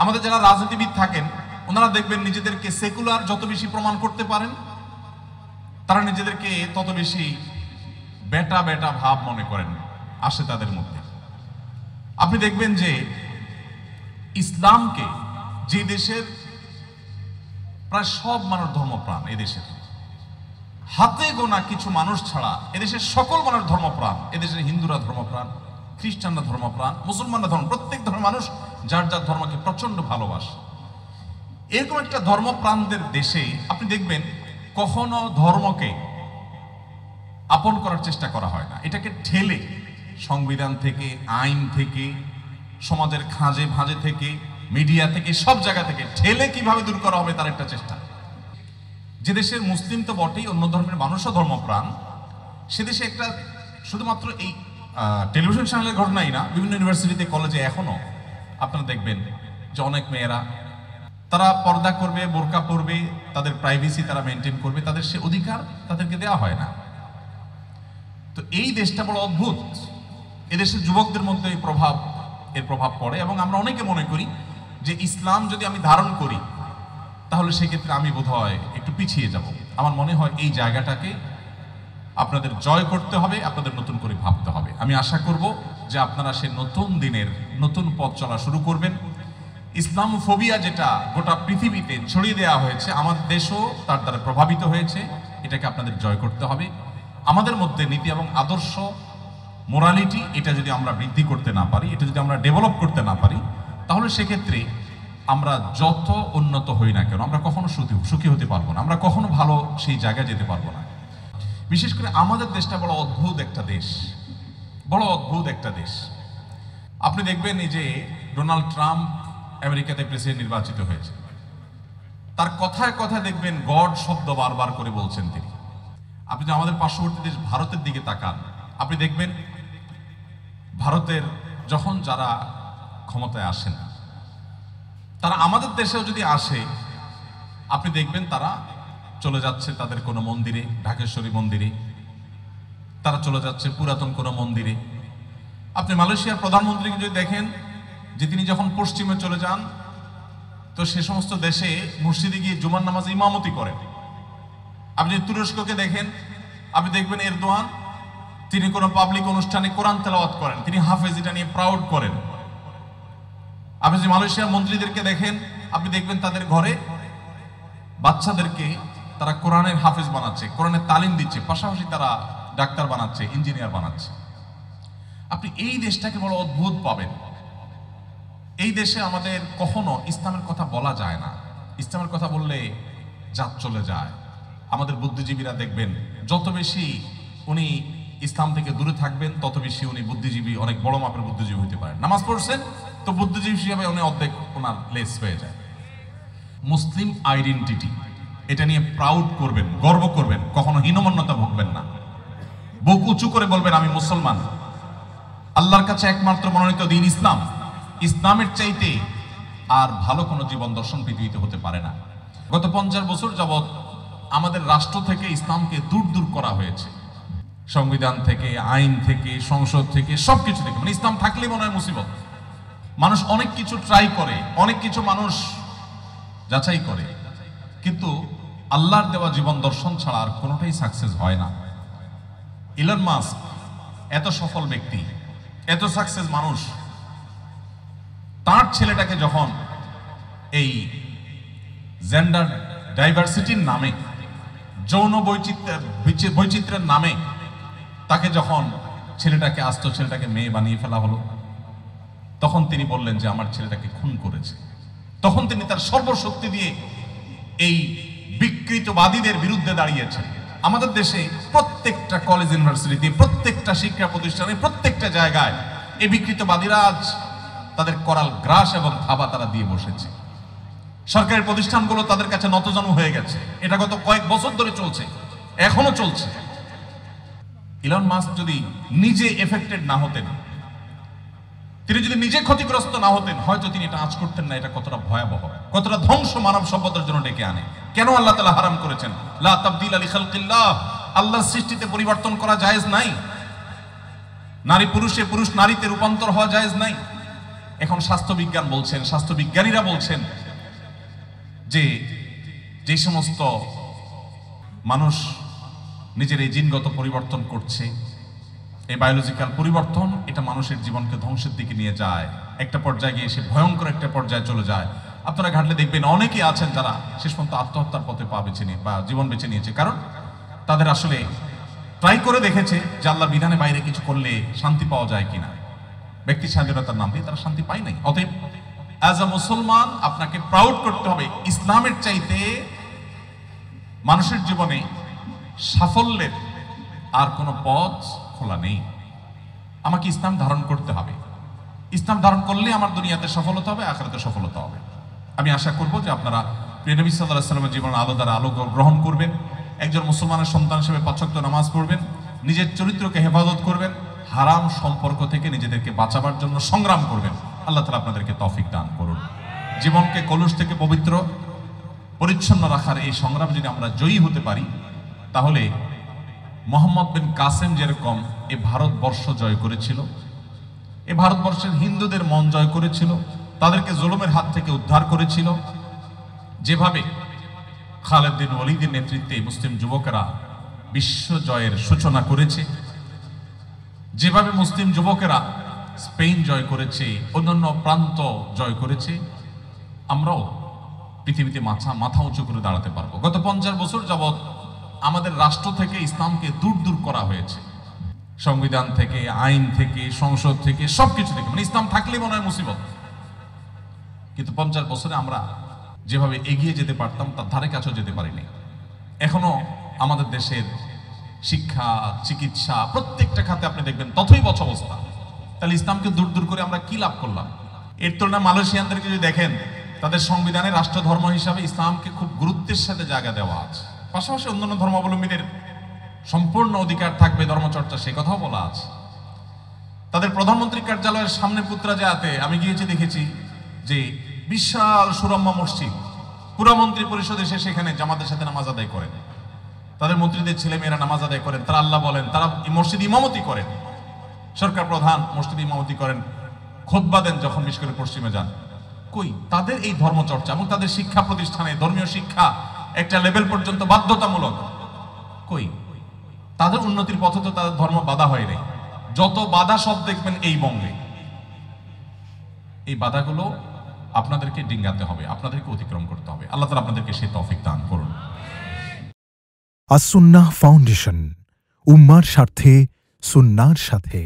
আমাদের যারা রাজনীতিবিদ থাকেন ওনারা দেখবেন নিজেদেরকে সেকুলার যত বেশি প্রমাণ করতে পারেন তারা নিজেদেরকে তত বেশি বেটা বেটা ভাব মনে করেন আসে তাদের মধ্যে। আপনি দেখবেন যে ইসলামকে যে দেশের প্রায় সব মানুষ ধর্মপ্রাণ, এদেশের হাতে গোনা কিছু মানুষ ছাড়া এদেশের সকল মানুষ ধর্মপ্রাণ। এদেশের হিন্দুরা ধর্মপ্রাণ, খ্রিস্টানরা ধর্মপ্রাণ, মুসলমানরা প্রত্যেক ধর্মের মানুষ যার যার ধর্মকে প্রচন্ড ভালোবাসে। এরকম একটা ধর্মপ্রাণদের দেশে আপনি দেখবেন কখনো ধর্মকে আপন করার চেষ্টা করা হয় না। এটাকে ঠেলে সংবিধান থেকে, আইন থেকে, সমাজের খাঁজে ভাঁজে থেকে, মিডিয়া থেকে, সব জায়গা থেকে ঠেলে কিভাবে দূর করা হবে তার একটা চেষ্টা। যে দেশের মুসলিম তো বটেই, অন্য ধর্মের মানুষও ধর্মপ্রাণ, সে দেশে একটা শুধুমাত্র এই টেলিভিশন চ্যানেলের ঘটনাই না, বিভিন্ন ইউনিভার্সিটিতে, কলেজে এখনো আপনারা দেখবেন যে অনেক মেয়েরা তারা পর্দা করবে, বোরকা পরবে, তাদের প্রাইভেসি তারা মেনটেন করবে, তাদের সে অধিকার তাদেরকে দেওয়া হয় না। তো এই দেশটা বড় অদ্ভুত। এদেশের যুবকদের মধ্যে এর প্রভাব পড়ে এবং আমরা অনেকে মনে করি যে ইসলাম যদি আমি ধারণ করি তাহলে সেক্ষেত্রে আমি বোধহয় একটু পিছিয়ে যাব। আমার মনে হয় এই জায়গাটাকে আপনাদের জয় করতে হবে, আপনাদের নতুন করে ভাবতে হবে। আমি আশা করব যে আপনারা সে নতুন দিনের নতুন পথ চলা শুরু করবেন। ইসলামোফোবিয়া যেটা গোটা পৃথিবীতে ছড়িয়ে দেওয়া হয়েছে, আমাদের দেশও তার দ্বারা প্রভাবিত হয়েছে, এটাকে আপনাদের জয় করতে হবে। আমাদের মধ্যে নীতি এবং আদর্শ, মোরালিটি, এটা যদি আমরা বৃদ্ধি করতে না পারি, এটা যদি আমরা ডেভেলপ করতে না পারি, তাহলে সেক্ষেত্রে আমরা যত উন্নত হই না কেন আমরা কখনো সুখী হতে পারবো না, আমরা কখনো ভালো সেই জায়গায় যেতে পারবো না। বিশেষ করে আমাদের দেশটা বড় অদ্ভুত একটা দেশ, বড় অদ্ভুত একটা দেশ। আপনি দেখবেন এই যে ডোনাল্ড ট্রাম্প আমেরিকাতে প্রেসিডেন্ট নির্বাচিত হয়েছে, তার কথায় কথায় দেখবেন গড শব্দ বারবার করে বলছেন তিনি। আপনি যদি আমাদের পার্শ্ববর্তী দেশ ভারতের দিকে তাকান, আপনি দেখবেন ভারতের যখন যারা ক্ষমতায় আসেন তারা আমাদের দেশেও যদি আসে, আপনি দেখবেন তারা চলে যাচ্ছে তাদের কোনো মন্দিরে, ঢাকেশ্বরী মন্দিরে, তারা চলে যাচ্ছে পুরাতন কোনো মন্দিরে। আপনি মালয়েশিয়ার প্রধানমন্ত্রীকে যদি দেখেন যে তিনি যখন পশ্চিমে চলে যান তো সে সমস্ত দেশে মসজিদে গিয়ে জুমার নামাজে ইমামতি করেন। আপনি যদি তুরস্ককে দেখেন, আপনি দেখবেন এরদোয়ান তিনি কোনো পাবলিক অনুষ্ঠানে কোরআন তেলাওয়াত করেন, তিনি হাফেজ, এটা নিয়ে প্রাউড করেন। আপনি যদি মালয়েশিয়ার মন্ত্রীদেরকে দেখেন, আপনি দেখবেন তাদের ঘরে বাচ্চাদেরকে তারা কোরআনের হাফেজ বানাচ্ছে, কোরআনের তালিম দিচ্ছে, পাশাপাশি তারা ডাক্তার বানাচ্ছে, ইঞ্জিনিয়ার বানাচ্ছে। আপনি এই দেশটাকে বড় অদ্ভুত পাবেন। এই দেশে আমাদের কখনো ইসলামের কথা বলা যায় না। ইসলামের কথা বললে জাত চলে যায়। আমাদের বুদ্ধিজীবীরা দেখবেন যত বেশি উনি ইসলাম থেকে দূরে থাকবেন তত বেশি উনি বুদ্ধিজীবী, অনেক বড় মাপের বুদ্ধিজীবী হতে পারেন। নামাজ পড়ছেন তো বুদ্ধিজীবী হিসাবে উনি অর্ধেক ওনার লেস হয়ে যায়। মুসলিম আইডেন্টিটি, এটা নিয়ে প্রাউড করবেন, গর্ব করবেন, কখনো হীনমন্যতা ভুগবেন না। বুক উঁচু করে বলবেন আমি মুসলমান। আল্লাহর কাছে একমাত্র মনোনীত দিন ইসলাম। ইসলামের চাইতে আর ভালো কোনো জীবন দর্শন পৃথিবীতে হতে পারে না। গত 50 বছর যাবৎ আমাদের রাষ্ট্র থেকে ইসলামকে দূর দূর করা হয়েছে, সংবিধান থেকে, আইন থেকে, সংসদ থেকে, সবকিছু থেকে। মানে ইসলাম থাকলে মনে হয় মুসিবত। মানুষ অনেক কিছু ট্রাই করে, অনেক কিছু মানুষ যাচাই করে, কিন্তু আল্লাহর দেওয়া জীবন দর্শন ছাড়া আর কোনোটাই সাকসেস হয় না। ইলন মাস্ক এত সফল ব্যক্তি, এত সাকসেস মানুষ, তার ছেলেটাকে যখন এই জেন্ডার ডাইভার্সিটির নামে, যৌন বৈচিত্র্যের নামে তাকে যখন ছেলেটাকে আস্ত ছেলেটাকে মেয়ে বানিয়ে ফেলা হলো, তখন তিনি বললেন যে আমার ছেলেটাকে খুন করেছে। তখন তিনি তার সর্বশক্তি দিয়ে এই বিকৃতবাদীদের বিরুদ্ধে দাঁড়িয়েছেন। আমাদের দেশে প্রত্যেকটা কলেজ, ইউনিভার্সিটিতে, প্রত্যেকটা শিক্ষা প্রতিষ্ঠানে, প্রত্যেকটা জায়গায় এই বিকৃতবাদীরা আজ তাদের করাল গ্রাস এবং থাবা তারা দিয়ে বসেছে। সরকারি প্রতিষ্ঠানগুলো তাদের কাছে নতজানু হয়ে গেছে। এটা গত কয়েক বছর ধরে চলছে, এখনো চলছে। ইলন মাস্ক যদি নিজে এফেক্টেড না হতেন, তিনি যদি নিজে ক্ষতিগ্রস্ত না হতেন, হয়তো তিনি এটা আঁচ করতেন না এটা কতটা ভয়াবহ, কতটা ধ্বংস মানব সভ্যতার জন্য ডেকে আনে। কেন আল্লাহ তাআলা হারাম করেছেন? লা তাবদীলা লিখালকিল্লাহ, আল্লাহর সৃষ্টিতে পরিবর্তন করা জায়েজ নাই। নারী পুরুষে, পুরুষ নারীতে রূপান্তর হওয়া জায়েজ নাই। এখন স্বাস্থ্যবিজ্ঞান বলছেন, স্বাস্থ্যবিজ্ঞানীরা বলছেন যে যে সমস্ত মানুষ নিজের এই জিনগত পরিবর্তন করছে, এই বায়োলজিক্যাল পরিবর্তন, এটা মানুষের জীবনকে ধ্বংসের দিকে নিয়ে যায়, একটা পর্যায়ে গিয়ে সে ভয়ঙ্কর একটা পর্যায়ে চলে যায়। আপনারা ঘাটলে দেখবেন অনেকেই আছেন যারা শেষ পর্যন্ত আত্মহত্যার পথে পা বেছে নিয়ে বা জীবন বেছে নিয়েছে, কারণ তাদের আসলে ট্রাই করে দেখেছে যে আল্লাহর বিধানে বাইরে কিছু করলে শান্তি পাওয়া যায় কিনা, ব্যক্তি স্বাধীনতার নাম দিয়ে তারা শান্তি পায় নাই। অতএব অ্যাজ আ মুসলমান আপনাকে প্রাউড করতে হবে, ইসলামের চাইতে মানুষের জীবনে সাফল্যের আর কোনো পথ খোলা নেই। আমাকে ইসলাম ধারণ করতে হবে, ইসলাম ধারণ করলে আমার দুনিয়াতে সফলতা হবে, আখিরাতে সফলতা হবে। আমি আশা করব যে আপনারা প্রিয় নবী সাল্লাল্লাহু আলাইহি ওয়াসাল্লামের জীবনের আলো দ্বারা আলো গ্রহণ করবেন, একজন মুসলমানের সন্তান হিসেবে 5 ওয়াক্ত নামাজ পড়বেন, নিজের চরিত্রকে হেফাজত করবেন, হারাম সম্পর্ক থেকে নিজেদেরকে বাঁচাবার জন্য সংগ্রাম করবেন। আল্লাহ তাআলা আপনাদেরকে তৌফিক দান করুন। জীবনকে কলুষ থেকে পবিত্র পরিচ্ছন্ন রাখার এই সংগ্রাম যদি আমরা জয়ী হতে পারি, তাহলে মোহাম্মদ বিন কাসেম যেরকম এই ভারতবর্ষ জয় করেছিল, এই ভারতবর্ষের হিন্দুদের মন জয় করেছিল, তাদেরকে জুলুমের হাত থেকে উদ্ধার করেছিল, যেভাবে খালেদ বিন ওয়ালিদের নেতৃত্বে মুসলিম যুবকেরা বিশ্ব জয়ের সূচনা করেছে, যেভাবে মুসলিম যুবকেরা স্পেন জয় করেছে, অন্যান্য প্রান্ত জয় করেছে, আমরাও পৃথিবীতে মাথা উঁচু করে দাঁড়াতে পারবো। গত 50 বছর যাবৎ আমাদের রাষ্ট্র থেকে ইসলামকে দূর দূর করা হয়েছে, সংবিধান থেকে, আইন থেকে, সংসদ থেকে, সবকিছু থেকে, মানে ইসলাম থাকলে মনে হয় মুসিবত। কিন্তু 50 বছরে আমরা যেভাবে এগিয়ে যেতে পারতাম তার ধারে কাছেও যেতে পারিনি। এখনো আমাদের দেশের শিক্ষা, চিকিৎসা, প্রত্যেকটা খাতে আপনি দেখবেন তথৈবচ অবস্থা। তাহলে ইসলামকে দূর দূর করে আমরা কি লাভ করলাম? এর তুলনায় মালয়েশিয়ানদেরকে যদি দেখেন, তাদের সংবিধানে রাষ্ট্র ধর্ম হিসাবে ইসলামকে খুব গুরুত্বের সাথে জায়গা দেওয়া আছে। পাশাপাশি অন্যান্য ধর্মাবলম্বীদের সম্পূর্ণ অধিকার থাকবে ধর্মচর্চা, সে কথাও বলা আছে। তাদের প্রধানমন্ত্রী কার্যালয়ের সামনে পুত্রাজায়াতে আমি গিয়েছি, দেখেছি যে বিশাল সুরম্য মসজিদ, পুরো মন্ত্রী পরিষদ এসে সেখানে জামাতের সাথে নামাজ আদায় করেন, তাদের মন্ত্রীদের ছেলে মেয়েরা নামাজ আদায় করেন, তারা আল্লাহ বলেন, তারা মসজিদ ইমামতি করেন, সরকার প্রধান মসজিদ ইমামতি করেন, খুতবা দেন যখন বিশেষ করে পশ্চিমে যান। কই তাদের এই ধর্মচর্চা এবং তাদের শিক্ষা প্রতিষ্ঠানে ধর্মীয় শিক্ষা একটা লেভেল পর্যন্ত বাধ্যতামূলক? কই তাদের উন্নতির পথে তো তাদের ধর্ম বাধা হয় নাই। যত বাধা সব দেখবেন এই বঙ্গে। এই বাধাগুলো আপনাদেরকে ডিঙ্গাতে হবে, আপনাদেরকে অতিক্রম করতে হবে। আল্লাহ তাআলা আপনাদেরকে সেই তৌফিক দান করুন। আস সুন্নাহ ফাউন্ডেশন, উম্মার স্বার্থে সুন্নাহর সাথে।